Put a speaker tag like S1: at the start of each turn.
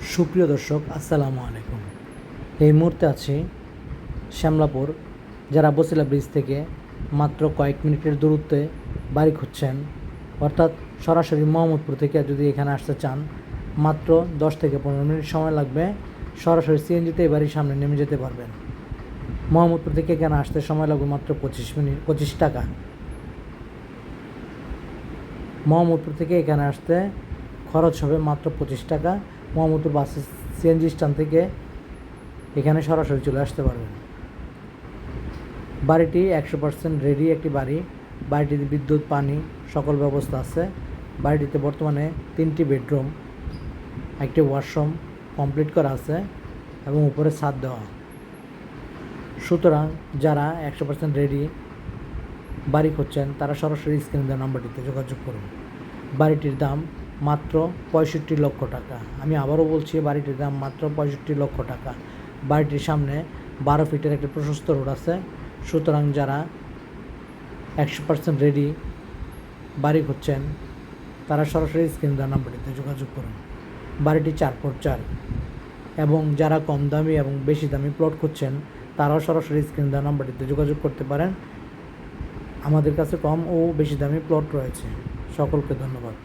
S1: সুপ্রিয় দর্শক, আসসালামু আলাইকুম। এই মুহূর্তে আছি শ্যামলাপুর। যারা বছিলা ব্রিজ থেকে মাত্র কয়েক মিনিটের দূরত্বে বাড়ি খুঁজছেন, অর্থাৎ সরাসরি মোহাম্মদপুর থেকে যদি এখানে আসতে চান, মাত্র 10 থেকে 15 মিনিট সময় লাগবে। সরাসরি সিএনজিতে এই বাড়ির সামনে নেমে যেতে পারবেন। মোহাম্মদপুর থেকে এখানে আসতে সময় লাগবে মাত্র 25 টাকা। মোহাম্মদপুর থেকে এখানে আসতে খরচ হবে মাত্র 25 টাকা। মোহাম্মদপুর বাস সিএনজি স্ট্যান্ড থেকে এখানে সরাসরি চলে আসতে পারবেন। বাড়িটি 100% রেডি একটি বাড়ি। বাড়িটিতে বিদ্যুৎ, পানি সকল ব্যবস্থা আছে। বাড়িটিতে বর্তমানে 3টি বেডরুম, একটি ওয়াশরুম কমপ্লিট করা আছে এবং উপরে ছাদ দেওয়া। সুতরাং যারা 100% রেডি বাড়ি খুঁজছেন তারা সরাসরি স্ক্রিনে দেওয়া নাম্বারটিতে যোগাযোগ করুন। বাড়িটির দাম মাত্র 65 লক্ষ টাকা। আমি আবারও বলছি, বাড়িটির দাম মাত্র 65 লক্ষ টাকা। বাড়িটির সামনে 12 ফিটের একটি প্রশস্ত রোড আছে। সুতরাং যারা 100% রেডি বাড়ি খুঁজছেন তারা সরাসরি স্ক্রিনে দেওয়া নাম্বারটিতে যোগাযোগ করুন। বাড়িটি 4x4 এবং যারা কম দামি এবং বেশি দামি প্লট খুঁজছেন তারাও সরাসরি স্ক্রিনে দেওয়া নাম্বারটিতে যোগাযোগ করতে পারেন। আমাদের কাছে কম ও বেশি দামি প্লট রয়েছে। সকলকে ধন্যবাদ।